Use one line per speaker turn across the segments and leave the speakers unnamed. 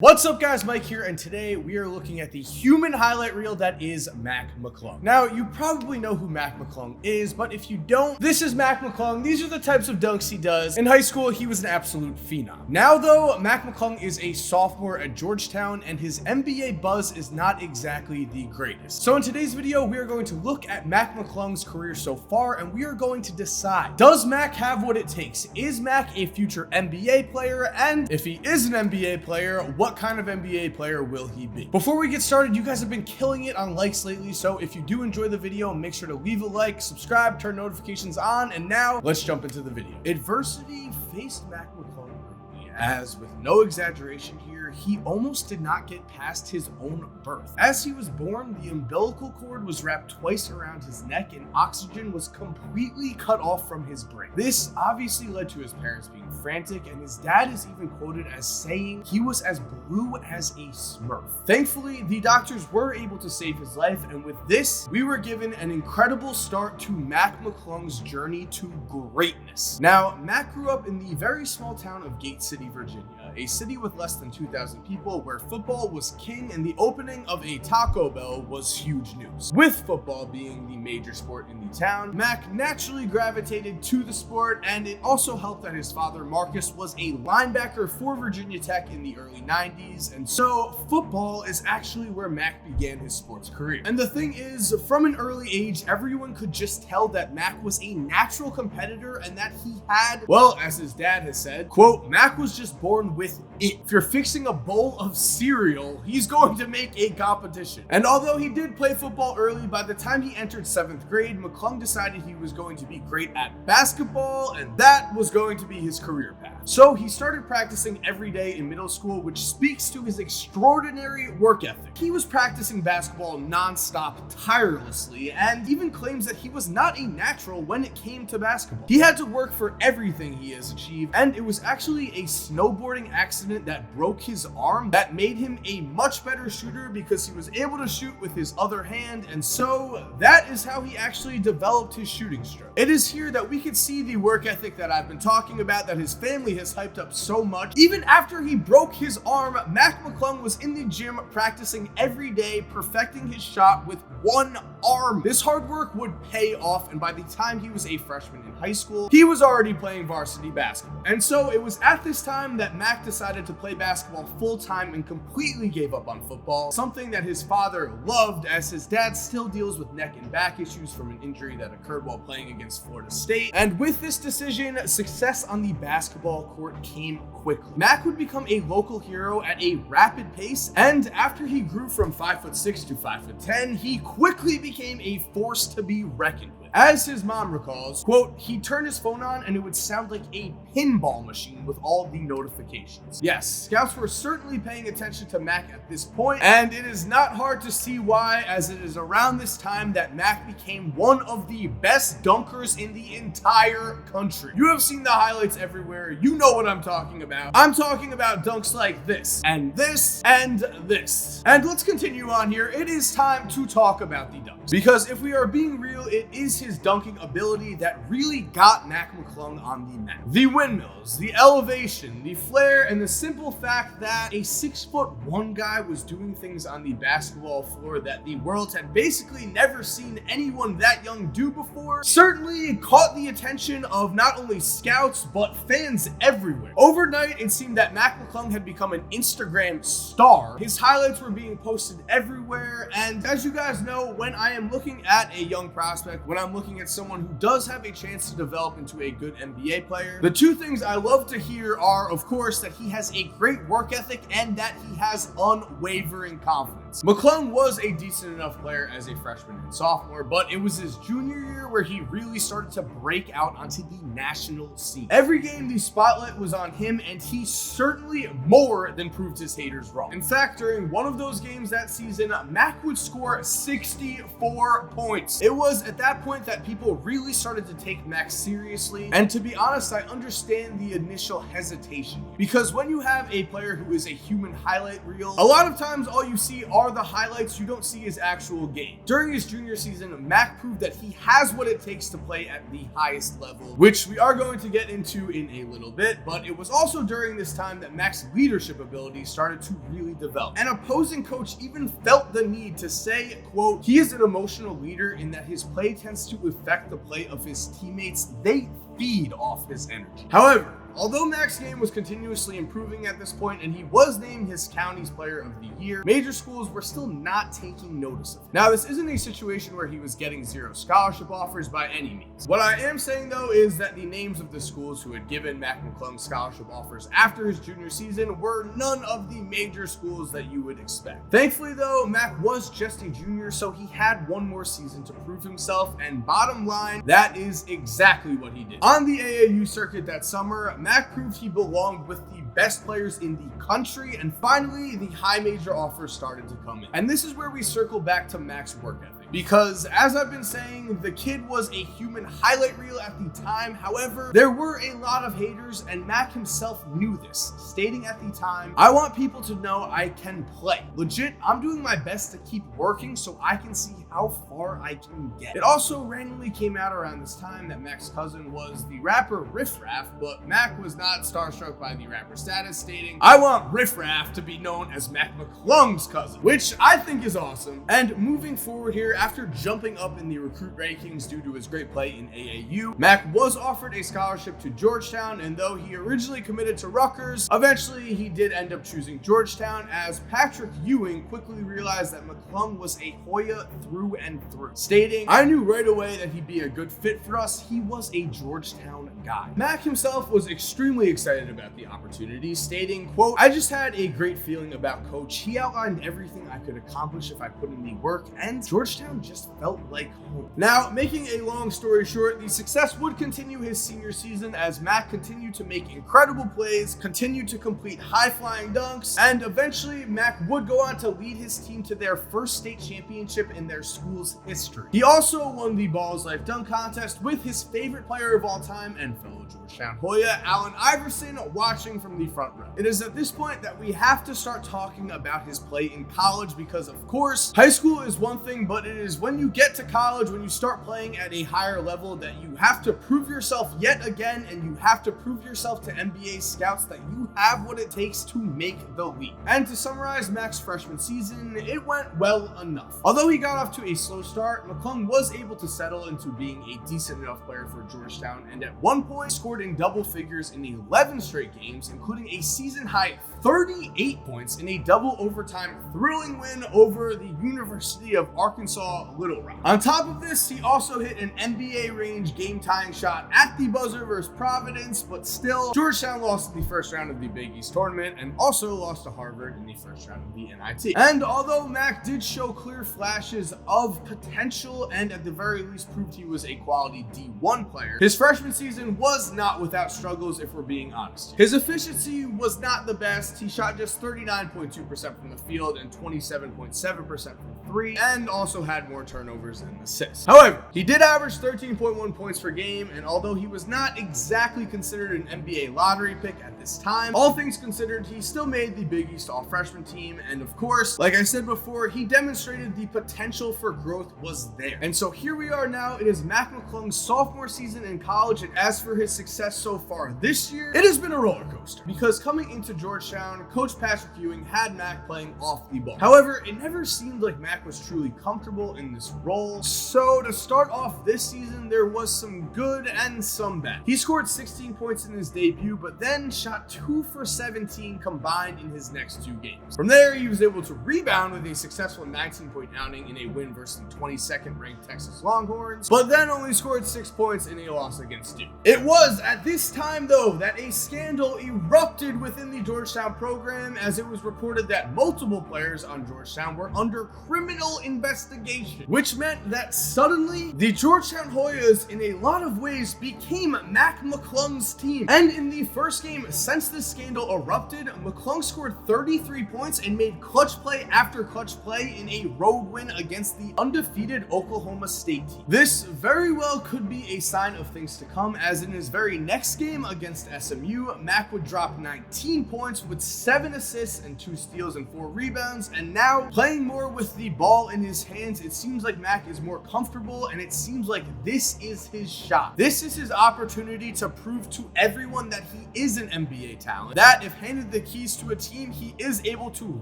What's up guys, Mike here, and today we are looking at the human highlight reel that is Matt McClung. Now, you probably know who Matt McClung is, but if you don't, this is Matt McClung. These are the types of dunks he does. In high school, he was an absolute phenom. Now though, Matt McClung is a sophomore at Georgetown, and his NBA buzz is not exactly the greatest. So in today's video, we are going to look at Matt McClung's career so far, and we are going to decide, does Mac have what it takes? Is Mac a future NBA player? And if he is an NBA player, what kind of NBA player will he be? Before we get started, you guys have been killing it on likes lately, so if you do enjoy the video, make sure to leave a like, subscribe, turn notifications on, and now let's jump into the video. Adversity faced Matt McClung early, as with no exaggeration here, he almost did not get past his own birth. As he was born, the umbilical cord was wrapped twice around his neck and oxygen was completely cut off from his brain. This obviously led to his parents being frantic, and his dad is even quoted as saying he was as blue as a Smurf. Thankfully, the doctors were able to save his life, and with this, we were given an incredible start to Matt McClung's journey to greatness. Now, Matt grew up in the very small town of Gate City, Virginia, a city with less than 2,000 people where football was king and the opening of a Taco Bell was huge news. With football being the major sport in the town, Mac naturally gravitated to the sport, and it also helped that his father Marcus was a linebacker for Virginia Tech in the early 90s, and so football is actually where Mac began his sports career. And the thing is, from an early age, everyone could just tell that Mac was a natural competitor and that he had, well, as his dad has said, quote, Mac was just born with it. If you're fixing a bowl of cereal, he's going to make a competition. And although he did play football early, by the time he entered 7th grade, McClung decided he was going to be great at basketball, and that was going to be his career path. So he started practicing every day in middle school, which speaks to his extraordinary work ethic. He was practicing basketball non-stop, tirelessly, and even claims that he was not a natural when it came to basketball. He had to work for everything he has achieved, and it was actually a snowboarding accident that broke his arm that made him a much better shooter because he was able to shoot with his other hand, and so that is how he actually developed his shooting stroke. It is here that we can see the work ethic that I've been talking about that his family has hyped up so much. Even after he broke his arm, Matt McClung was in the gym practicing every day, perfecting his shot with one arm. This hard work would pay off, and by the time he was a freshman in high school, he was already playing varsity basketball. And so it was at this time that Mac decided to play basketball full-time and completely gave up on football, something that his father loved, as his dad still deals with neck and back issues from an injury that occurred while playing against Florida State. And with this decision, success on the basketball court came quickly. Mac would become a local hero at a rapid pace, and after he grew from 5'6" to 5'10", he quickly became a force to be reckoned with. As his mom recalls, quote, he'd turn his phone on and it would sound like a pinball machine with all the notifications. Yes, scouts were certainly paying attention to Mac at this point, and it is not hard to see why, as it is around this time that Mac became one of the best dunkers in the entire country. You have seen the highlights everywhere. You know what I'm talking about. I'm talking about dunks like this, and this, and this. And let's continue on here. It is time to talk about the dunks, because if we are being real, it is his dunking ability that really got Matt McClung on the map. The windmills, the elevation, the flair, and the simple fact that a 6'1" guy was doing things on the basketball floor that the world had basically never seen anyone that young do before certainly caught the attention of not only scouts but fans everywhere. Overnight, it seemed that Matt McClung had become an Instagram star. His highlights were being posted everywhere, and as you guys know, when I am looking at a young prospect, when I'm looking at someone who does have a chance to develop into a good NBA player, the two things I love to hear are, of course, that he has a great work ethic and that he has unwavering confidence. McClung was a decent enough player as a freshman and sophomore, but it was his junior year where he really started to break out onto the national scene. Every game, the spotlight was on him, and he certainly more than proved his haters wrong. In fact, during one of those games that season, Mac would score 64 points. It was at that point that people really started to take Mac seriously, and to be honest, I understand the initial hesitation, because when you have a player who is a human highlight reel, a lot of times all you see are the highlights. You don't see his actual game. During his junior season, Mac proved that he has what it takes to play at the highest level, which we are going to get into in a little bit, but it was also during this time that Mac's leadership abilities started to really develop. An opposing coach even felt the need to say, quote, he is an emotional leader in that his play tends to affect the play of his teammates. They feed off his energy. However, although Mac's game was continuously improving at this point and he was named his county's player of the year, major schools were still not taking notice of him. Now, this isn't a situation where he was getting 0 scholarship offers by any means. What I am saying though is that the names of the schools who had given Mac McClung scholarship offers after his junior season were none of the major schools that you would expect. Thankfully though, Mac was just a junior, so he had one more season to prove himself, and bottom line, that is exactly what he did. On the AAU circuit that summer, Mac proved he belonged with the best players in the country, and finally the high major offers started to come in. And this is where we circle back to Mac's work ethic. Because as I've been saying, the kid was a human highlight reel at the time. However, there were a lot of haters, and Mac himself knew this, stating at the time, I want people to know I can play. Legit, I'm doing my best to keep working so I can see how far I can get. It also randomly came out around this time that Mac's cousin was the rapper Riff Raff, but Mac was not starstruck by the rapper status, stating, I want Riff Raff to be known as Mac McClung's cousin, which I think is awesome. And moving forward here, after jumping up in the recruit rankings due to his great play in AAU, Mac was offered a scholarship to Georgetown, and though he originally committed to Rutgers, eventually he did end up choosing Georgetown, as Patrick Ewing quickly realized that McClung was a Hoya through and through, stating, I knew right away that he'd be a good fit for us. He was a Georgetown guy. Mac himself was extremely excited about the opportunity, stating, quote, I just had a great feeling about Coach. He outlined everything I could accomplish if I put in the work, and Georgetown just felt like home. Now, making a long story short, the success would continue his senior season as Mac continued to make incredible plays, continued to complete high-flying dunks, and eventually Mac would go on to lead his team to their first state championship in their school's history. He also won the Balls Life Dunk Contest with his favorite player of all time and fellow Georgetown Hoya, Allen Iverson, watching from the front row. It is at this point that we have to start talking about his play in college because, of course, high school is one thing, but it is when you get to college, when you start playing at a higher level, that you have to prove yourself yet again, and you have to prove yourself to NBA scouts that you have what it takes to make the league. And to summarize Mac's freshman season, it went well enough. Although he got off to a slow start, McClung was able to settle into being a decent enough player for Georgetown, and at one point scored in double figures in 11 straight games, including a season-high 38 points in a double overtime thrilling win over the University of Arkansas Little Rock. On top of this, he also hit an NBA range game-tying shot at the buzzer versus Providence, but still, Georgetown lost in the first round of the Big East tournament and also lost to Harvard in the first round of the NIT. And although Mac did show clear flashes of potential and at the very least proved he was a quality D1 player, his freshman season was not without struggles, if we're being honest. His efficiency was not the best. He shot just 39.2% from the field and 27.7% from three, and also had more turnovers than assists. However, he did average 13.1 points per game, and although he was not exactly considered an NBA lottery pick at this time, all things considered, he still made the Big East All-Freshman team, and of course, like I said before, he demonstrated the potential for growth was there. And so here we are now. It is Mac McClung's sophomore season in college, and as for his success so far this year, it has been a roller coaster, because coming into Georgetown, Coach Patrick Ewing had Mac playing off the ball. However, it never seemed like Mac was truly comfortable in this role. So to start off this season, there was some good and some bad. He scored 16 points in his debut, but then shot 2 for 17 combined in his next 2 games. From there, he was able to rebound with a successful 19-point outing in a win versus the 22nd ranked Texas Longhorns, but then only scored 6 points in a loss against Duke. It was at this time, though, that a scandal erupted within the Georgetown program, as it was reported that multiple players on Georgetown were under criminal investigation, which meant that suddenly the Georgetown Hoyas in a lot of ways became Mac McClung's team. And in the first game since this scandal erupted, McClung scored 33 points and made clutch play after clutch play in a road win against the undefeated Oklahoma State team. This very well could be a sign of things to come, as in his very next game against SMU, Mac would drop 19 points with with 7 assists and 2 steals and 4 rebounds, and now playing more with the ball in his hands, it seems like Mac is more comfortable, and it seems like this is his shot. This is his opportunity to prove to everyone that he is an NBA talent, that if handed the keys to a team, he is able to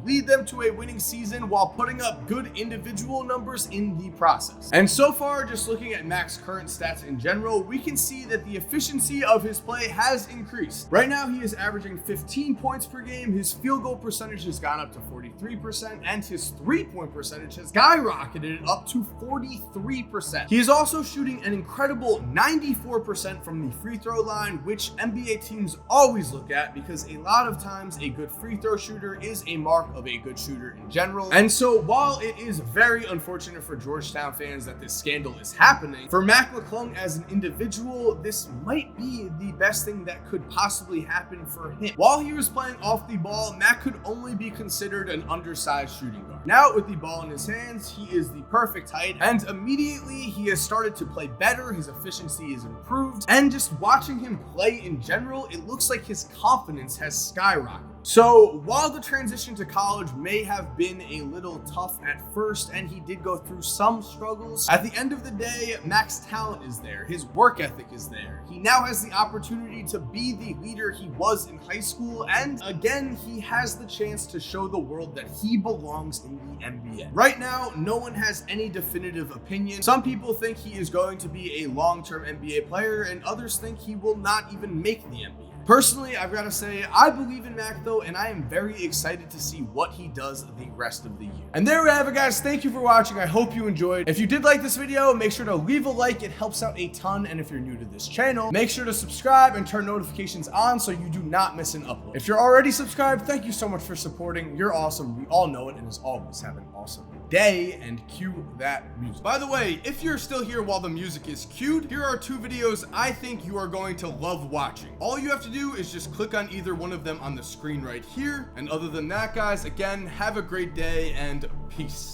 lead them to a winning season while putting up good individual numbers in the process. And so far, just looking at Mac's current stats in general, we can see that the efficiency of his play has increased. Right now, he is averaging 15 points per game, his field goal percentage has gone up to 43%, and his 3-point percentage has skyrocketed up to 43%. He is also shooting an incredible 94% from the free throw line, which NBA teams always look at because a lot of times a good free throw shooter is a mark of a good shooter in general. And so while it is very unfortunate for Georgetown fans that this scandal is happening, for Mac McClung as an individual, this might be the best thing that could possibly happen for him. While he was playing off the ball, Mac could only be considered an undersized shooting guard. Now with the ball in his hands, he is the perfect height, and immediately he has started to play better, his efficiency is improved, and just watching him play in general, it looks like his confidence has skyrocketed. So while the transition to college may have been a little tough at first, and he did go through some struggles, at the end of the day, Mac's talent is there, his work ethic is there. He now has the opportunity to be the leader he was in high school, and again, he has the chance to show the world that he belongs in the NBA. Right now, no one has any definitive opinion. Some people think he is going to be a long-term NBA player, and others think he will not even make the NBA. Personally, I've got to say, I believe in Mac though, and I am very excited to see what he does the rest of the year. And there we have it, guys. Thank you for watching. I hope you enjoyed. If you did like this video, make sure to leave a like. It helps out a ton. And if you're new to this channel, make sure to subscribe and turn notifications on so you do not miss an upload. If you're already subscribed, thank you so much for supporting. You're awesome. We all know it. And as always, have an awesome day, and cue that music. By the way, if you're still here while the music is cued, here are 2 videos I think you are going to love watching. All you have to do is just click on either one of them on the screen right here. And other than that, guys, again, have a great day and peace.